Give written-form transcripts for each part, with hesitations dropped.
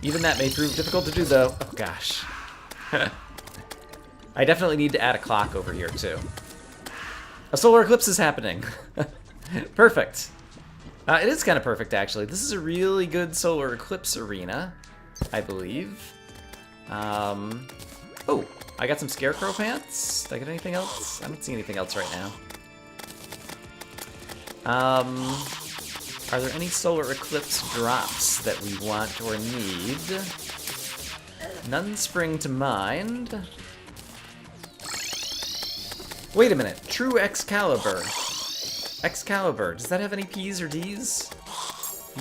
Even that may prove difficult to do, though. Oh, gosh. I definitely need to add a clock over here, too. A solar eclipse is happening. Perfect. It is kind of perfect, actually. This is a really good solar eclipse arena, I believe. Oh, I got some scarecrow pants. Did I get anything else? I don't see anything else right now. Are there any solar eclipse drops that we want or need? None spring to mind. Wait a minute. True Excalibur. Excalibur. Does that have any P's or D's?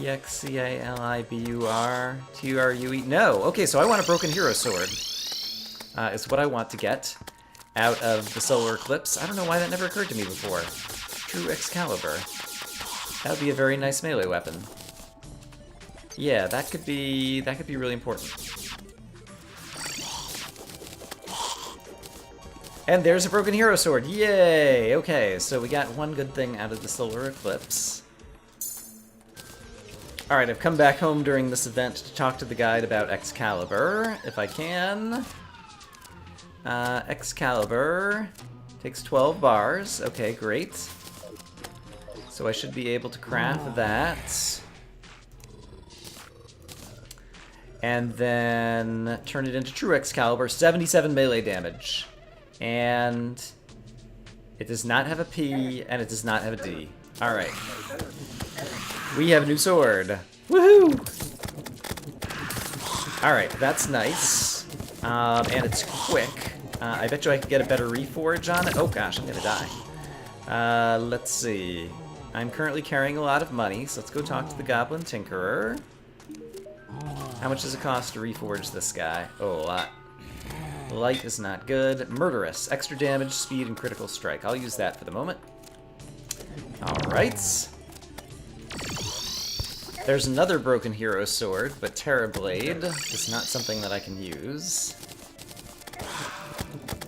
Excalibur. True. No. Okay, so I want a broken hero sword. Is what I want to get out of the solar eclipse. I don't know why that never occurred to me before. True Excalibur. That would be a very nice melee weapon. Yeah, that could be really important. And there's a broken hero sword. Yay! Okay, so we got one good thing out of the solar eclipse. Alright, I've come back home during this event to talk to the guide about Excalibur, if I can. Excalibur takes 12 bars. Okay, great. So I should be able to craft that. And then turn it into True Excalibur. 77 melee damage. And it does not have a P, and it does not have a D. Alright. We have a new sword. Woohoo! Alright, that's nice. And it's quick. I bet you I could get a better reforge on it. Oh gosh, I'm gonna die. Let's see. I'm currently carrying a lot of money, so let's go talk to the Goblin Tinkerer. How much does it cost to reforge this guy? Oh, a lot. Light is not good. Murderous. Extra damage, speed, and critical strike. I'll use that for the moment. Alright. There's another broken hero sword, but Terrablade is not something that I can use.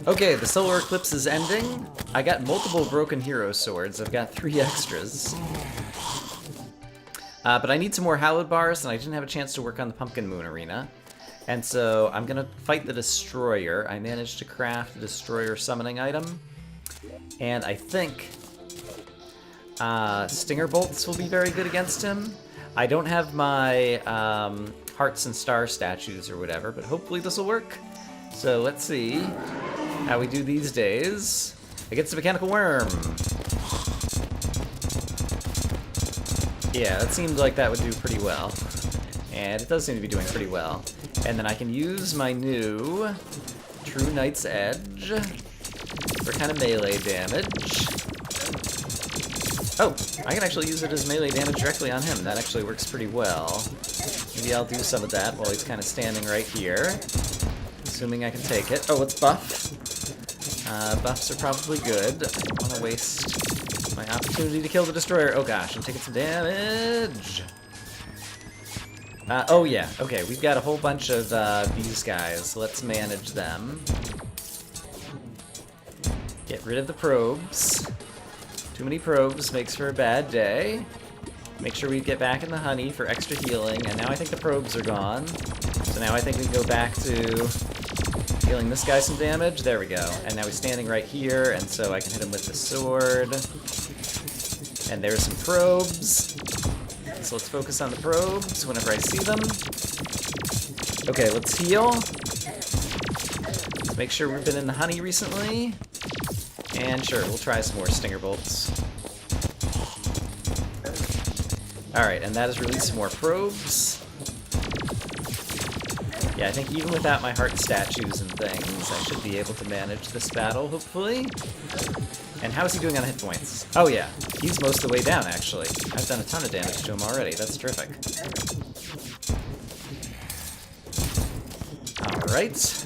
Okay, the solar eclipse is ending. I got multiple broken hero swords. I've got 3 extras. But I need some more hallowed bars, and I didn't have a chance to work on the Pumpkin Moon Arena. And so I'm gonna fight the Destroyer. I managed to craft a Destroyer summoning item. And I think Stinger Bolts will be very good against him. I don't have my Hearts and Star statues or whatever, but hopefully this will work. So let's see how we do these days. Against the Mechanical Worm. Yeah, that seemed like that would do pretty well. And it does seem to be doing pretty well. And then I can use my new True Knight's Edge for kind of melee damage. Oh, I can actually use it as melee damage directly on him. That actually works pretty well. Maybe I'll do some of that while he's kind of standing right here. Assuming I can take it. Oh, it's buff. Buffs are probably good. I don't want to waste my opportunity to kill the Destroyer. Oh gosh, I'm taking some damage. Oh yeah, okay, we've got a whole bunch of these guys. Let's manage them. Get rid of the probes. Too many probes makes for a bad day. Make sure we get back in the honey for extra healing, and now I think the probes are gone. So now I think we can go back to healing this guy some damage. There we go. And now he's standing right here, and so I can hit him with the sword. And there's some probes. So let's focus on the probes whenever I see them. Okay, let's heal. Let's make sure we've been in the honey recently. And sure, we'll try some more Stinger Bolts. Alright, and that has released more probes. Yeah, I think even without my heart statues and things, I should be able to manage this battle, hopefully. And how is he doing on hit points? Oh yeah, he's most of the way down, actually. I've done a ton of damage to him already. That's terrific. Alright.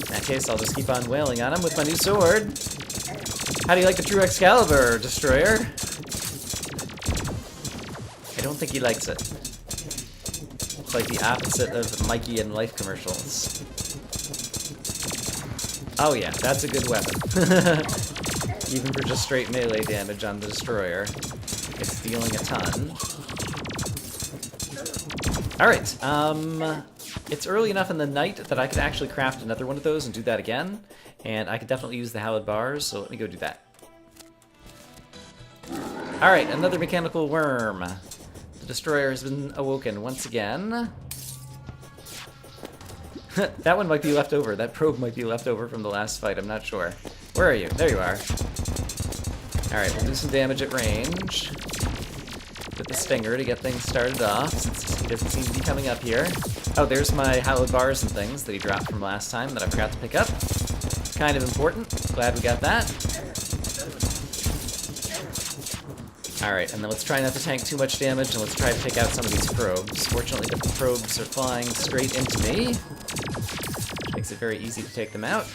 In that case, I'll just keep on wailing on him with my new sword. How do you like the True Excalibur, Destroyer? I don't think he likes it. It's like the opposite of Mikey and Life commercials. Oh yeah, that's a good weapon. Even for just straight melee damage on the Destroyer. It's dealing a ton. Alright, it's early enough in the night that I could actually craft another one of those and do that again. And I could definitely use the hallowed bars, so let me go do that. Alright, another mechanical worm. The destroyer has been awoken once again. That one might be left over. That probe might be left over from the last fight, I'm not sure. Where are you? There you are. Alright, we'll do some damage at range with the stinger to get things started off, since he doesn't seem to be coming up here. Oh, there's my hallowed bars and things that he dropped from last time that I forgot to pick up. Kind of important. Glad we got that. Alright, and then let's try not to tank too much damage, and let's try to take out some of these probes. Fortunately, the probes are flying straight into me, which makes it very easy to take them out,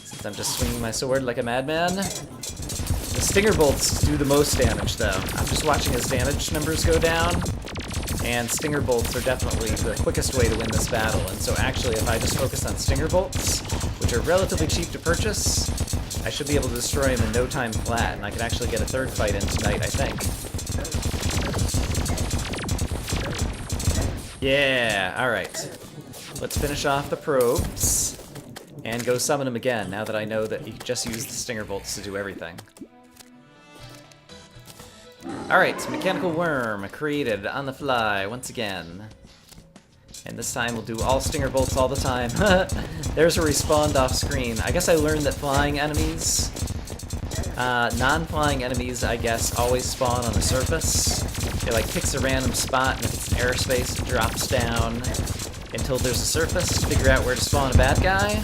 since I'm just swinging my sword like a madman. The stinger bolts do the most damage, though. I'm just watching his damage numbers go down, and stinger bolts are definitely the quickest way to win this battle. And so actually, if I just focus on stinger bolts, which are relatively cheap to purchase, I should be able to destroy him in no time flat, and I could actually get a third fight in tonight, I think. Yeah, alright. Let's finish off the probes, and go summon him again, now that I know that you can just use the stinger bolts to do everything. Alright, mechanical worm created on the fly once again. And this time we'll do all stinger bolts all the time. There's a respawned off screen. I guess I learned that flying enemies, non-flying enemies, I guess, always spawn on the surface. It like picks a random spot, and if it's an airspace, it drops down until there's a surface to figure out where to spawn a bad guy.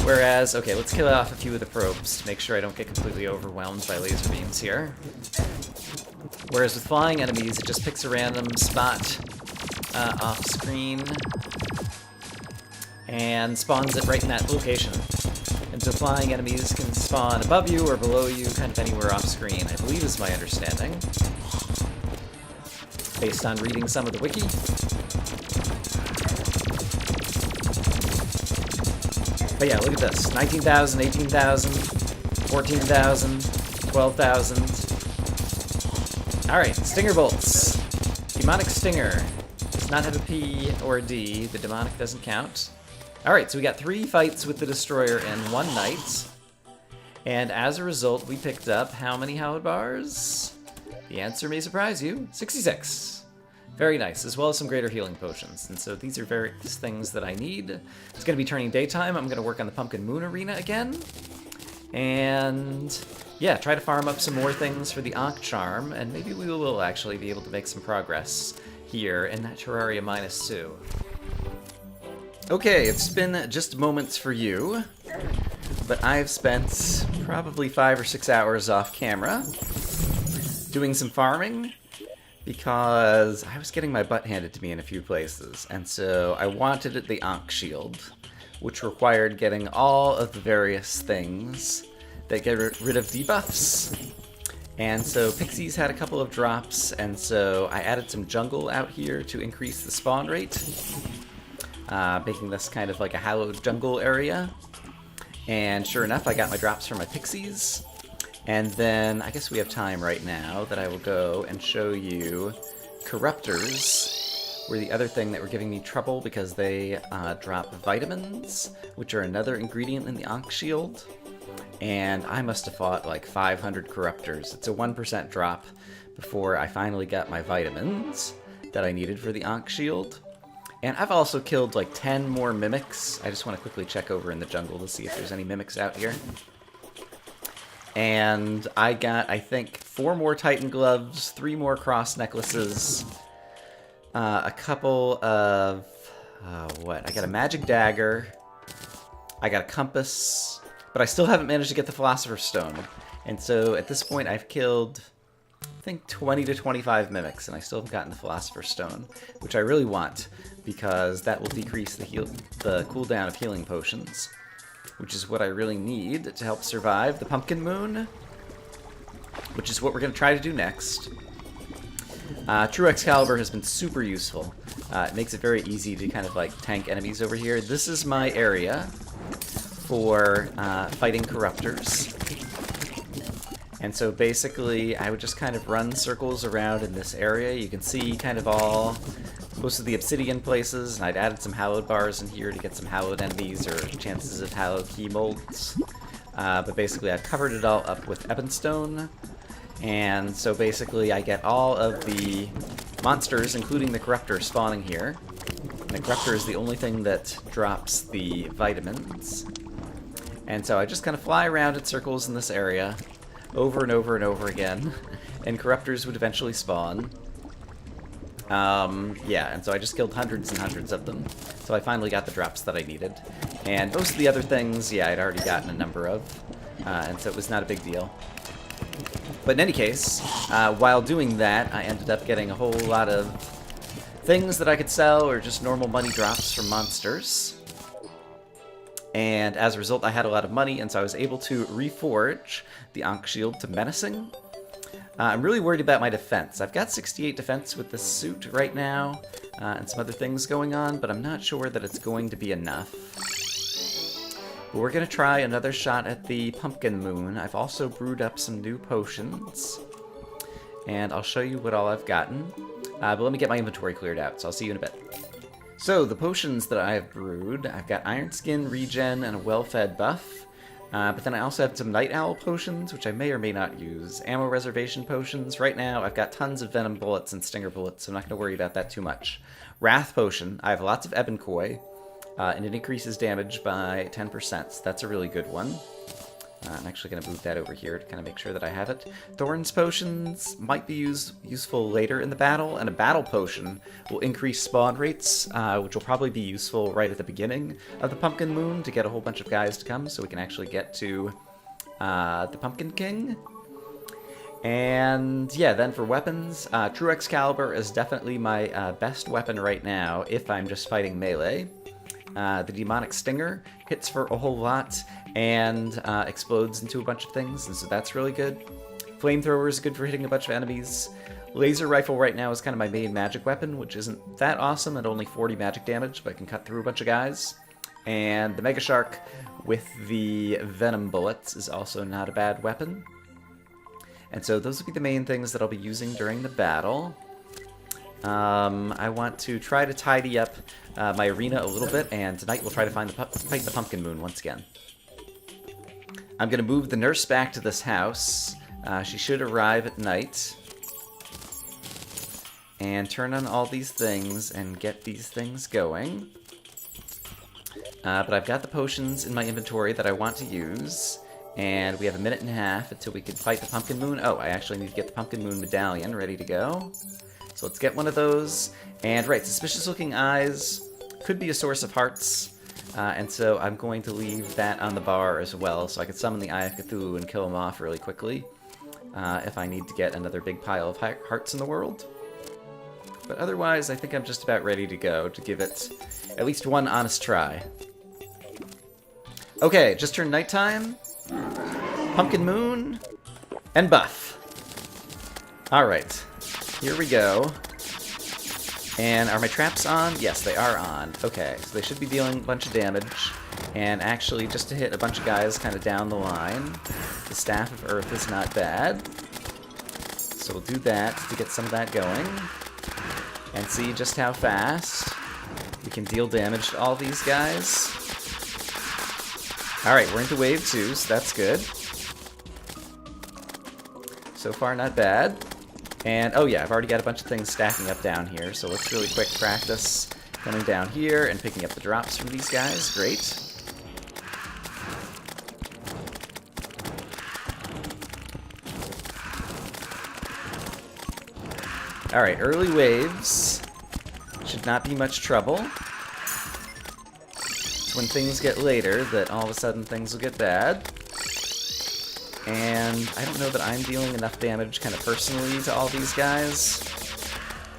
Whereas, okay, let's kill off a few of the probes to make sure I don't get completely overwhelmed by laser beams here. Whereas with flying enemies, it just picks a random spot off screen and spawns it right in that location. And so flying enemies can spawn above you or below you, kind of anywhere off screen, I believe is my understanding, based on reading some of the wiki. But yeah, look at this. 19,000, 18,000, 14,000, 12,000. Alright, stinger bolts. Demonic stinger. Does not have a P or a D. The demonic doesn't count. Alright, so we got 3 fights with the destroyer in one night. And as a result, we picked up how many hallowed bars? The answer may surprise you. 66. Very nice, as well as some greater healing potions. And so these are various things that I need. It's going to be turning daytime. I'm going to work on the Pumpkin Moon Arena again. And yeah, try to farm up some more things for the Ankh Charm, and maybe we will actually be able to make some progress here in that Terraria Minus Two. Okay, it's been just moments for you, but I've spent probably 5 or 6 hours off camera doing some farming, because I was getting my butt handed to me in a few places, and so I wanted the Ankh Shield, which required getting all of the various things that get rid of debuffs. And so Pixies had a couple of drops, and so I added some jungle out here to increase the spawn rate, making this kind of like a hallowed jungle area. And sure enough, I got my drops from my Pixies. And then, I guess we have time right now that I will go and show you Corruptors were the other thing that were giving me trouble, because they drop vitamins, which are another ingredient in the Ankh Shield. And I must have fought like 500 Corruptors. It's a 1% drop before I finally got my vitamins that I needed for the Ankh Shield. And I've also killed like 10 more mimics. I just want to quickly check over in the jungle to see if there's any mimics out here. And I got, I think, 4 more Titan gloves, 3 more cross necklaces, a couple of, what? I got a magic dagger, I got a compass, but I still haven't managed to get the Philosopher's Stone. And so at this point I've killed, I think, 20 to 25 mimics, and I still haven't gotten the Philosopher's Stone, which I really want, because that will decrease the cooldown of healing potions, which is what I really need to help survive the Pumpkin Moon, which is what we're going to try to do next. True Excalibur has been super useful. It makes it very easy to kind of like tank enemies over here. This is my area for fighting Corruptors. And so basically, I would just kind of run circles around in this area. You can see kind of most of the obsidian places, and I'd added some hallowed bars in here to get some hallowed enemies or chances of hallowed key molds. But basically, I've covered it all up with ebonstone. And so basically, I get all of the monsters, including the corruptor, spawning here. And the corruptor is the only thing that drops the vitamins. And so I just kind of fly around in circles in this area, over and over and over again, and corruptors would eventually spawn. Yeah, and so I just killed hundreds and hundreds of them. So I finally got the drops that I needed. And most of the other things, yeah, I'd already gotten a number of, and so it was not a big deal. But in any case, while doing that, I ended up getting a whole lot of things that I could sell, or just normal money drops from monsters. And as a result, I had a lot of money, and so I was able to reforge the Ankh Shield to Menacing. I'm really worried about my defense. I've got 68 defense with this suit right now, and some other things going on, but I'm not sure that it's going to be enough. But we're going to try another shot at the Pumpkin Moon. I've also brewed up some new potions, and I'll show you what all I've gotten. But let me get my inventory cleared out, so I'll see you in a bit. So, the potions that I have brewed, I've got Iron Skin, Regen, and a Well-Fed buff. But then I also have some Night Owl potions, which I may or may not use. Ammo Reservation potions. Right now, I've got tons of Venom bullets and Stinger bullets, so I'm not going to worry about that too much. Wrath potion. I have lots of Ebon Koi, and it increases damage by 10%. So that's a really good one. I'm actually going to move that over here to kind of make sure that I have it. Thorns potions might be useful later in the battle, and a battle potion will increase spawn rates, which will probably be useful right at the beginning of the Pumpkin Moon to get a whole bunch of guys to come so we can actually get to the Pumpkin King. And yeah, then for weapons, True Excalibur is definitely my best weapon right now if I'm just fighting melee. The Demonic Stinger hits for a whole lot and explodes into a bunch of things, and so that's really good. Flamethrower is good for hitting a bunch of enemies. Laser Rifle right now is kind of my main magic weapon, which isn't that awesome at only 40 magic damage, but I can cut through a bunch of guys. And the Mega Shark with the Venom bullets is also not a bad weapon. And so those will be the main things that I'll be using during the battle. I want to try to tidy up my arena a little bit, and tonight we'll try to fight the Pumpkin Moon once again. I'm going to move the nurse back to this house. She should arrive at night. And turn on all these things and get these things going. But I've got the potions in my inventory that I want to use. And we have a minute and a half until we can fight the Pumpkin Moon. Oh, I actually need to get the Pumpkin Moon medallion ready to go. So let's get one of those. And right, suspicious looking eyes could be a source of hearts. And so I'm going to leave that on the bar as well, so I can summon the Eye of Cthulhu and kill him off really quickly if I need to get another big pile of hearts in the world. But otherwise, I think I'm just about ready to go to give it at least one honest try. Okay, just turned nighttime. Pumpkin Moon and buff. Alright, here we go. And are my traps on? Yes, they are on. Okay, so they should be dealing a bunch of damage. And actually, just to hit a bunch of guys kind of down the line, the Staff of Earth is not bad. So we'll do that to get some of that going. And see just how fast we can deal damage to all these guys. Alright, we're into wave 2, so that's good. So far, not bad. And, oh yeah, I've already got a bunch of things stacking up down here, so let's really quick practice coming down here and picking up the drops from these guys. Great. Alright, early waves should not be much trouble. It's when things get later that all of a sudden things will get bad. And I don't know that I'm dealing enough damage kind of personally to all these guys,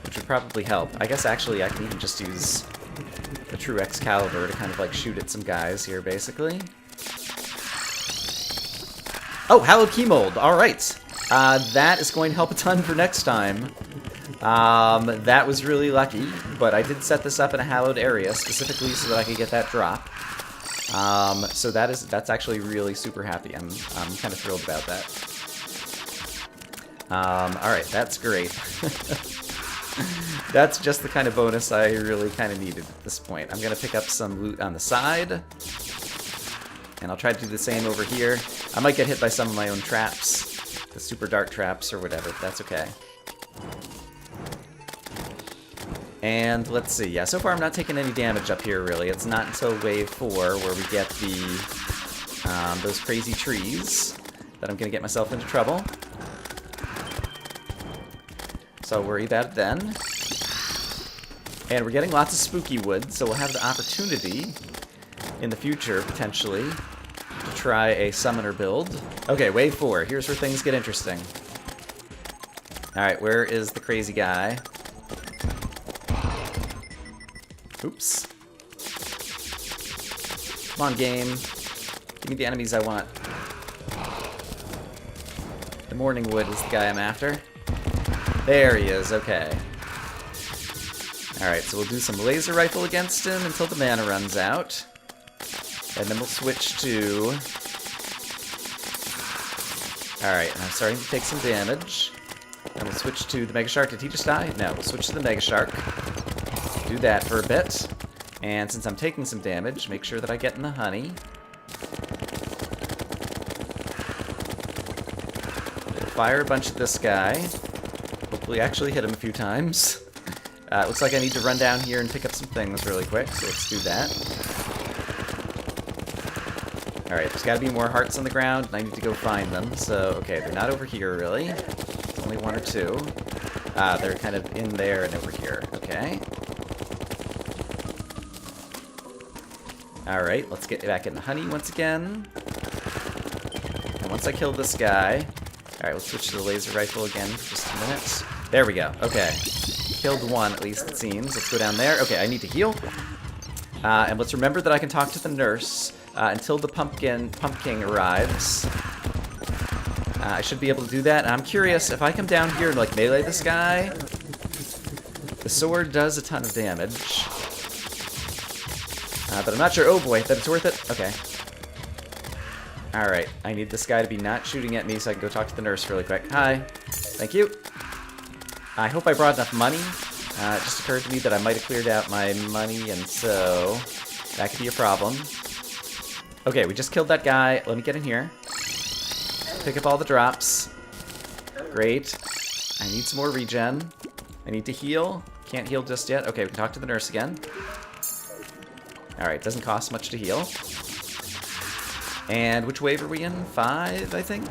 which would probably help. I guess actually I can even just use the True Excalibur to kind of like shoot at some guys here, basically. Oh, Hallowed Key Mold! Alright! That is going to help a ton for next time. That was really lucky, but I did set this up in a hallowed area specifically so that I could get that drop. So that's actually really super happy. I'm kind of thrilled about that. Alright, that's great. That's just the kind of bonus I really kind of needed at this point. I'm going to pick up some loot on the side. And I'll try to do the same over here. I might get hit by some of my own traps. The super dark traps or whatever, but that's okay. And let's see. Yeah, so far I'm not taking any damage up here, really. It's not until wave 4 where we get the those crazy trees that I'm going to get myself into trouble. So I'll worry about it then. And we're getting lots of spooky wood, so we'll have the opportunity in the future, potentially, to try a summoner build. Okay, wave 4. Here's where things get interesting. Alright, where is the crazy guy? Oops. Come on, game. Give me the enemies I want. The morning wood is the guy I'm after. There he is, okay. Alright, so we'll do some laser rifle against him until the mana runs out. And then we'll switch to... Alright, I'm starting to take some damage. And we'll switch to the Mega Shark. Did he just die? No, we'll switch to the Mega Shark. Do that for a bit. And since I'm taking some damage, make sure that I get in the honey. Fire a bunch at this guy. Hopefully actually hit him a few times. Looks like I need to run down here and pick up some things really quick, so let's do that. Alright, there's gotta be more hearts on the ground, and I need to go find them. So, okay, they're not over here, really. There's only 1 or 2. They're kind of in there and over here. Okay. Alright, let's get back in the honey once again. And once I kill this guy... Alright, let's switch to the laser rifle again for just a minute. There we go. Okay. Killed 1, at least, it seems. Let's go down there. Okay, I need to heal. And let's remember that I can talk to the nurse until the Pumpking arrives. I should be able to do that. And I'm curious, if I come down here and, like, melee this guy, the sword does a ton of damage. But I'm not sure, oh boy, that it's worth it. Okay. Alright, I need this guy to be not shooting at me so I can go talk to the nurse really quick. Hi. Thank you. I hope I brought enough money. It just occurred to me that I might have cleared out my money, and so that could be a problem. Okay, we just killed that guy. Let me get in here. Pick up all the drops. Great. I need some more regen. I need to heal. Can't heal just yet. Okay, we can talk to the nurse again. Alright, doesn't cost much to heal. And which wave are we in? 5, I think?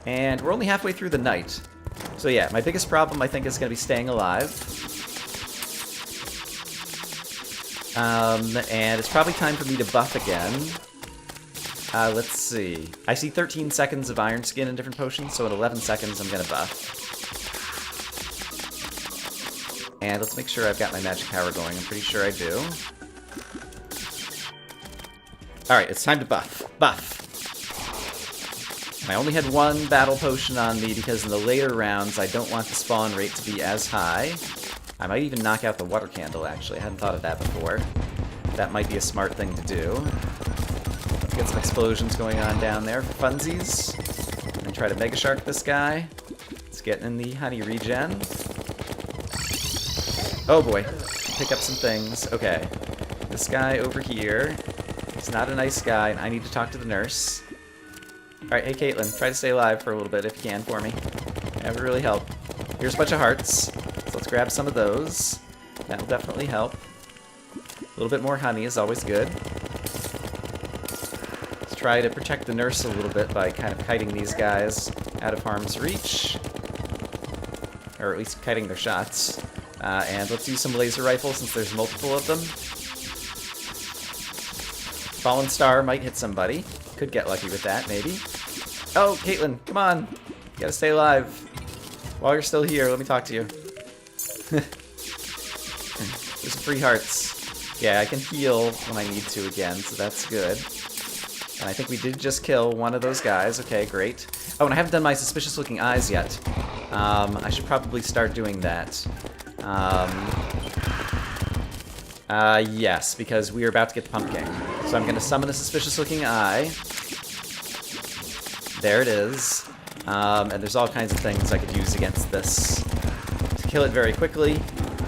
And we're only halfway through the night. So yeah, my biggest problem, I think, is going to be staying alive. And it's probably time for me to buff again. Let's see. I see 13 seconds of Iron Skin in different potions, so in 11 seconds I'm going to buff. And let's make sure I've got my magic power going. I'm pretty sure I do. Alright, it's time to buff. Buff! I only had 1 battle potion on me because in the later rounds I don't want the spawn rate to be as high. I might even knock out the water candle, actually. I hadn't thought of that before. That might be a smart thing to do. Let's get some explosions going on down there for funsies. And try to Mega Shark this guy. Let's get in the honey regen. Oh boy. Pick up some things. Okay. This guy over here. He's not a nice guy, and I need to talk to the nurse. Alright, hey Caitlin, try to stay alive for a little bit if you can for me. That would really help. Here's a bunch of hearts. So let's grab some of those. That'll definitely help. A little bit more honey is always good. Let's try to protect the nurse a little bit by kind of kiting these guys out of harm's reach. Or at least kiting their shots. And let's use some laser rifles since there's multiple of them. Fallen Star might hit somebody. Could get lucky with that, maybe. Oh, Caitlin, come on. You gotta stay alive. While you're still here, let me talk to you. There's some free hearts. Yeah, I can heal when I need to again, so that's good. And I think we did just kill one of those guys. Okay, great. Oh, and I haven't done my suspicious looking eyes yet. I should probably start doing that. Yes, because we are about to get the Pumpking. So I'm going to summon a suspicious looking eye. There it is. And there's all kinds of things I could use against this to kill it very quickly.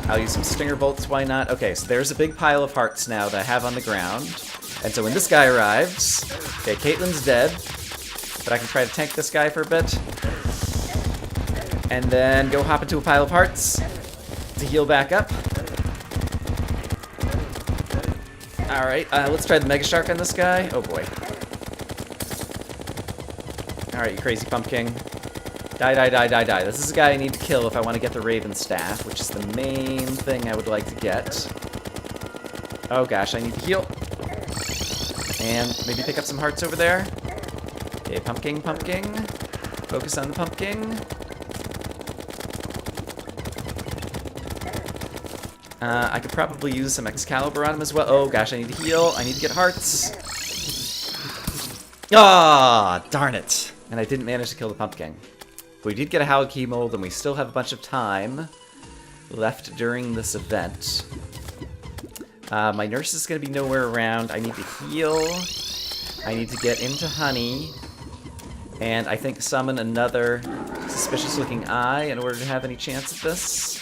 I'll use some stinger bolts, why not? Okay, so there's a big pile of hearts now that I have on the ground. And so when this guy arrives... Okay, Caitlin's dead. But I can try to tank this guy for a bit. And then go hop into a pile of hearts to heal back up. Alright, let's try the Mega Shark on this guy. Oh boy. Alright, you crazy pumpkin. Die, die, die, die, die. This is a guy I need to kill if I want to get the Raven Staff, which is the main thing I would like to get. Oh gosh, I need to heal. And maybe pick up some hearts over there. Okay, pumpkin, pumpkin. Focus on the pumpkin. I could probably use some Excalibur on him as well. Oh gosh, I need to heal. I need to get hearts. Ah, darn it. And I didn't manage to kill the pumpkin. But we did get a Hallowed Key Mold, and we still have a bunch of time left during this event. My nurse is going to be nowhere around. I need to heal. I need to get into honey. And I think summon another suspicious-looking eye in order to have any chance at this.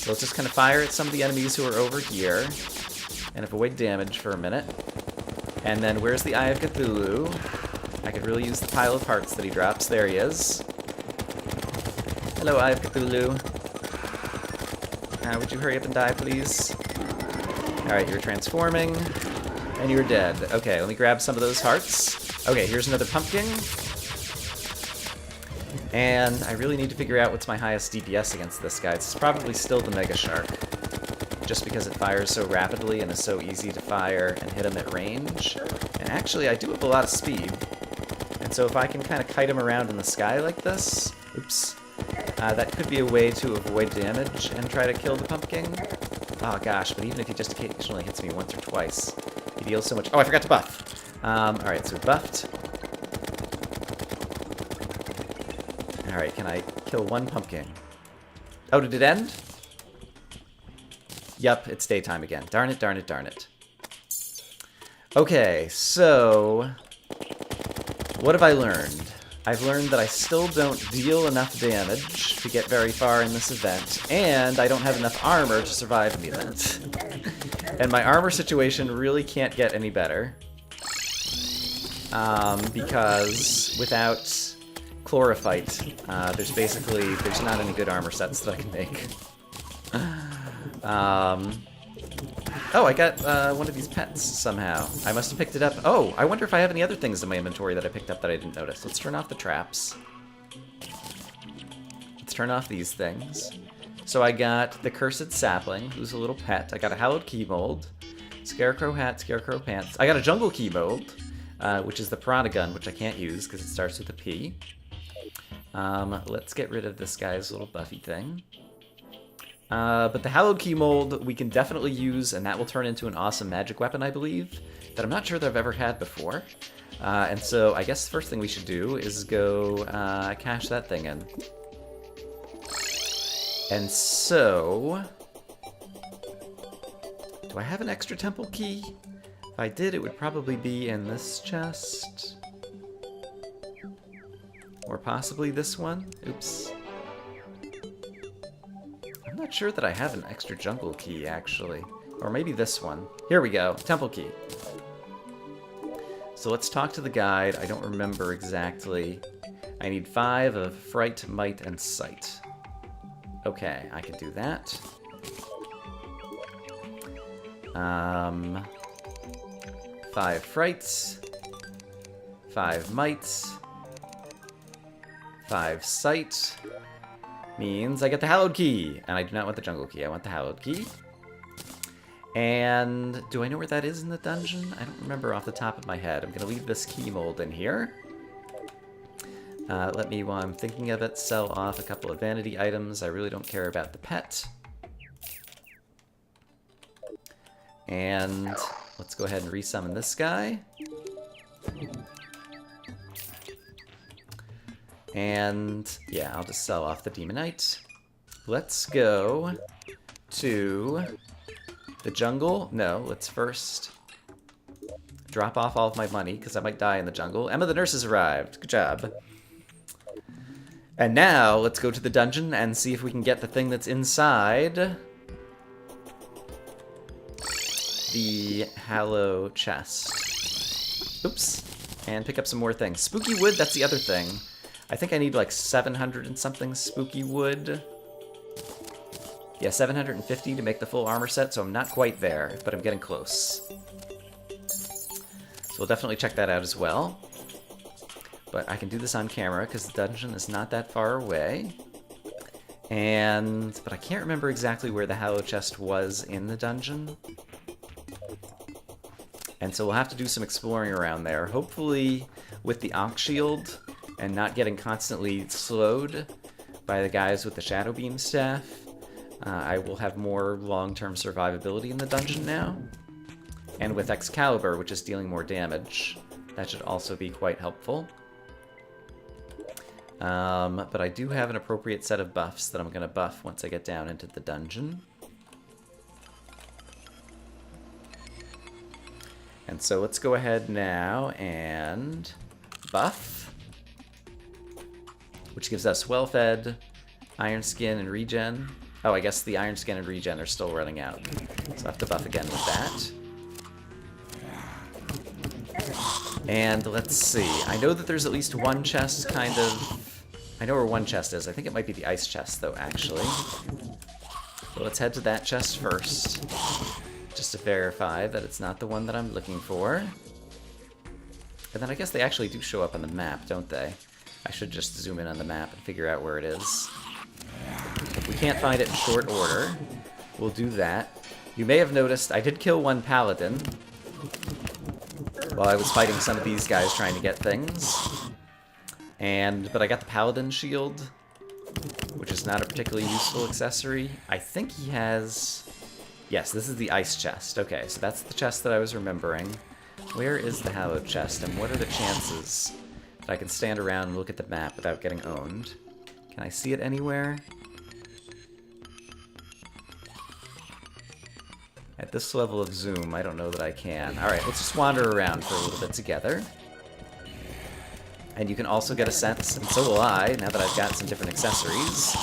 So let's just kind of fire at some of the enemies who are over here. And avoid damage for a minute. And then where's the Eye of Cthulhu? I could really use the pile of hearts that he drops. There he is. Hello, Eye of Cthulhu. Would you hurry up and die, please? Alright, you're transforming. And you're dead. Okay, let me grab some of those hearts. Okay, here's another pumpkin. And I really need to figure out what's my highest DPS against this guy. It's probably still the Mega Shark. Just because it fires so rapidly and is so easy to fire and hit him at range. And actually, I do have a lot of speed. And so if I can kind of kite him around in the sky like this... Oops. That could be a way to avoid damage and try to kill the pumpkin. Oh gosh, but even if he just occasionally hits me once or twice, he deals so much... Oh, I forgot to buff! Alright, so buffed. Alright, can I kill one pumpkin? Oh, did it end? Yup, it's daytime again. Darn it, darn it, darn it. Okay, so... what have I learned? I've learned that I still don't deal enough damage to get very far in this event, and I don't have enough armor to survive the event. And my armor situation really can't get any better. Because without Chlorophyte, there's not any good armor sets that I can make. Oh, I got one of these pets somehow. I must have picked it up. Oh, I wonder if I have any other things in my inventory that I picked up that I didn't notice. Let's turn off the traps. Let's turn off these things. So I got the Cursed Sapling, who's a little pet. I got a Hallowed Key Mold, Scarecrow Hat, Scarecrow Pants. I got a Jungle Key Mold, which is the Piranha Gun, which I can't use because it starts with a P. Let's get rid of this guy's little buffy thing. But the Hallowed Key Mold we can definitely use, and that will turn into an awesome magic weapon, I believe, that I'm not sure that I've ever had before. And so I guess the first thing we should do is go cash that thing in. And so... do I have an extra temple key? If I did, it would probably be in this chest. Or possibly this one. Oops. I'm not sure that I have an extra jungle key, actually. Or maybe this one. Here we go. Temple key. So let's talk to the guide. I don't remember exactly. I need 5 of Fright, Might, and Sight. Okay, I can do that. 5 Frights. 5 Mights. 5 Sight. Means I get the Hallowed Key, and I do not want the Jungle Key. I want the Hallowed Key. And do I know where that is in the dungeon? I don't remember off the top of my head. I'm going to leave this key mold in here. Let me, while I'm thinking of it, sell off a couple of vanity items. I really don't care about the pet. And let's go ahead and resummon this guy. And yeah, I'll just sell off the Demonite. Let's go to the jungle. No, let's first drop off all of my money because I might die in the jungle. Emma the nurse has arrived. Good job. And now, let's go to the dungeon and see if we can get the thing that's inside the Hallow chest. Oops. And pick up some more things. Spooky wood, that's the other thing. I think I need like 700 and something spooky wood. Yeah, 750 to make the full armor set, so I'm not quite there, but I'm getting close. So we'll definitely check that out as well. But I can do this on camera because the dungeon is not that far away. But I can't remember exactly where the Hallow chest was in the dungeon. And so we'll have to do some exploring around there. Hopefully with the Ox Shield and not getting constantly slowed by the guys with the Shadow Beam staff, I will have more long-term survivability in the dungeon now. And with Excalibur, which is dealing more damage, that should also be quite helpful. But I do have an appropriate set of buffs that I'm going to buff once I get down into the dungeon. And so let's go ahead now and buff, which gives us well-fed, Iron Skin, and regen. Oh, I guess the Iron Skin and regen are still running out. So I have to buff again with that. And let's see. I know that there's at least one chest kind of... I know where one chest is. I think it might be the ice chest, though, actually. So let's head to that chest first, just to verify that it's not the one that I'm looking for. And then I guess they actually do show up on the map, don't they? I should just zoom in on the map and figure out where it is. If we can't find it in short order, we'll do that. You may have noticed I did kill one paladin while I was fighting some of these guys trying to get things. But I got the paladin shield, which is not a particularly useful accessory. I think he has... Yes, this is the ice chest. Okay, so that's the chest that I was remembering. Where is the hallowed chest, and what are the chances that I can stand around and look at the map without getting owned? Can I see it anywhere? At this level of zoom, I don't know that I can. Alright, let's just wander around for a little bit together. And you can also get a sense, and so will I, now that I've got some different accessories,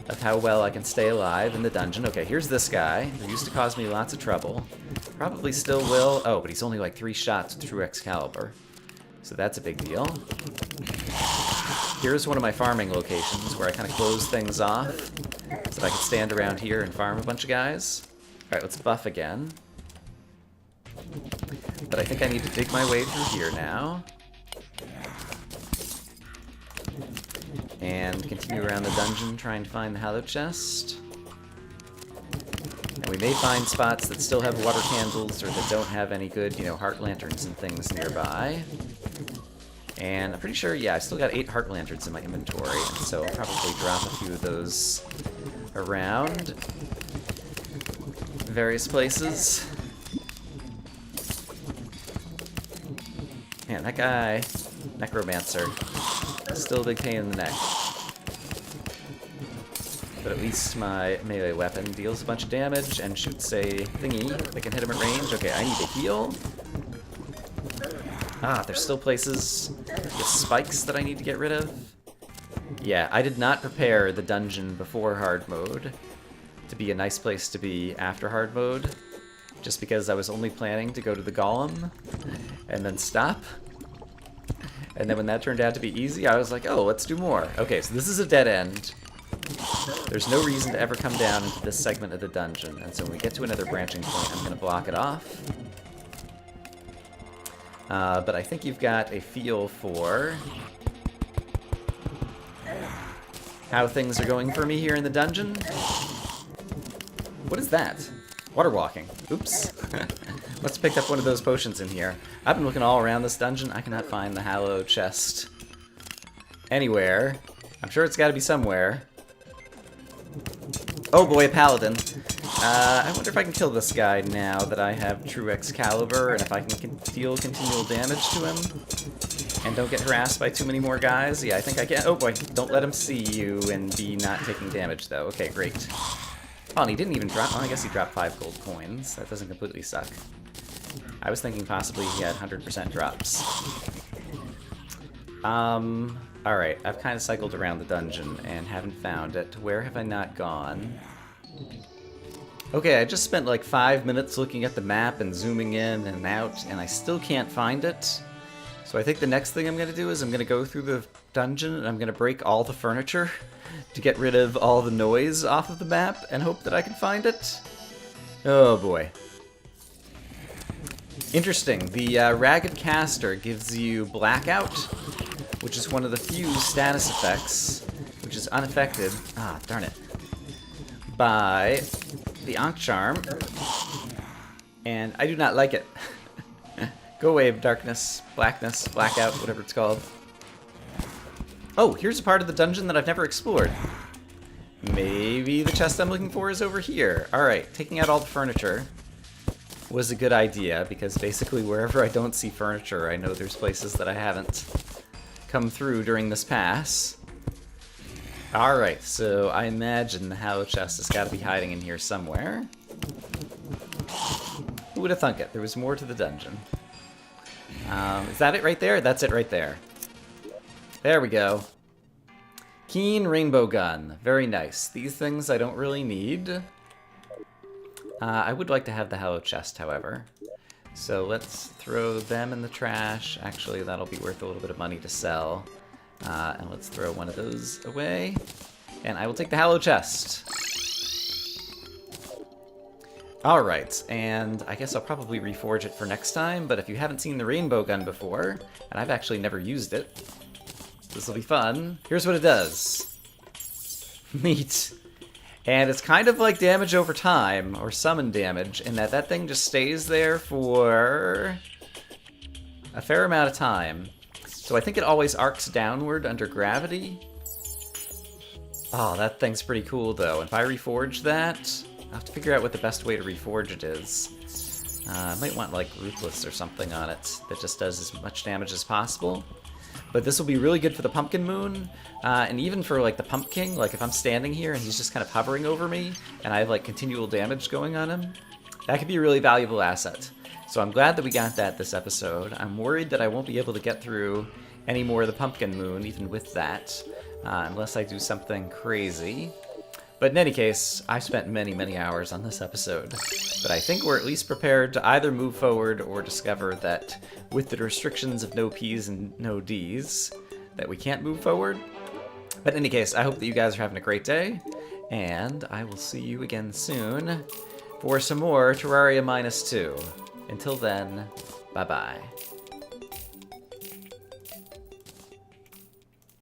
of how well I can stay alive in the dungeon. Okay, here's this guy, who used to cause me lots of trouble. Probably still will. Oh, but he's only like 3 shots with True Excalibur. So that's a big deal. Here's one of my farming locations, where I kind of close things off, so that I can stand around here and farm a bunch of guys. Alright, let's buff again. But I think I need to dig my way through here now. And continue around the dungeon trying to find the hallowed chest. And we may find spots that still have water candles or that don't have any good, heart lanterns and things nearby. And I'm pretty sure, yeah, I still got 8 heart lanterns in my inventory, and so I'll probably drop a few of those around various places. Man, that guy, Necromancer, still a big pain in the neck. But at least my melee weapon deals a bunch of damage and shoots a thingy that can hit him at range. Okay, I need to heal. Ah, there's still places with spikes that I need to get rid of. Yeah, I did not prepare the dungeon before hard mode to be a nice place to be after hard mode, just because I was only planning to go to the golem and then stop. And then when that turned out to be easy, I was like, oh, let's do more. Okay, so this is a dead end. There's no reason to ever come down into this segment of the dungeon, and so when we get to another branching point, I'm going to block it off. But I think you've got a feel for how things are going for me here in the dungeon. What is that? Water walking. Oops. Let's pick up one of those potions in here. I've been looking all around this dungeon. I cannot find the hallowed chest anywhere. I'm sure it's got to be somewhere. Oh boy, a paladin. I wonder if I can kill this guy now that I have True Excalibur, and if I can deal continual damage to him, and don't get harassed by too many more guys. Yeah, I think I can. Oh boy, don't let him see you and be not taking damage, though. Okay, great. Oh, and he didn't even drop... Well, I guess he dropped 5 gold coins. That doesn't completely suck. I was thinking possibly he had 100% drops. Alright, I've kind of cycled around the dungeon and haven't found it. Where have I not gone? Okay, I just spent like 5 minutes looking at the map and zooming in and out, and I still can't find it. So I think the next thing I'm going to do is I'm going to go through the dungeon and I'm going to break all the furniture to get rid of all the noise off of the map and hope that I can find it. Oh boy. Interesting, the Ragged Caster gives you Blackout, which is one of the few status effects which is unaffected, darn it, by the Ankh Charm, and I do not like it. Go away, darkness, blackness, blackout, whatever it's called. Oh, here's a part of the dungeon that I've never explored. Maybe the chest I'm looking for is over here. Alright, taking out all the furniture was a good idea, because basically wherever I don't see furniture, I know there's places that I haven't come through during this pass. Alright, so I imagine the Hallow Chest has got to be hiding in here somewhere. Who would have thunk it? There was more to the dungeon. Is that it right there? That's it right there. There we go. Keen Rainbow Gun. Very nice. These things I don't really need. I would like to have the Hallow Chest, however. So let's throw them in the trash. Actually, that'll be worth a little bit of money to sell. And let's throw one of those away. And I will take the Hallow Chest. Alright, and I guess I'll probably reforge it for next time, but if you haven't seen the Rainbow Gun before, and I've actually never used it, this will be fun. Here's what it does. Neat. And it's kind of like damage over time, or summon damage, in that that thing just stays there for a fair amount of time. So I think it always arcs downward under gravity. Oh, that thing's pretty cool, though. If I reforge that, I'll have to figure out what the best way to reforge it is. I might want, like, Ruthless or something on it that just does as much damage as possible. But this will be really good for the Pumpkin Moon, and even for, like, the Pumpking. Like, if I'm standing here and he's just kind of hovering over me, and I have, like, continual damage going on him, that could be a really valuable asset. So I'm glad that we got that this episode. I'm worried that I won't be able to get through any more of the Pumpkin Moon, even with that, unless I do something crazy. But in any case, I spent many, many hours on this episode. But I think we're at least prepared to either move forward or discover that with the restrictions of no P's and no D's, that we can't move forward. But in any case, I hope that you guys are having a great day, and I will see you again soon for some more Terraria Minus Two. Until then, bye-bye.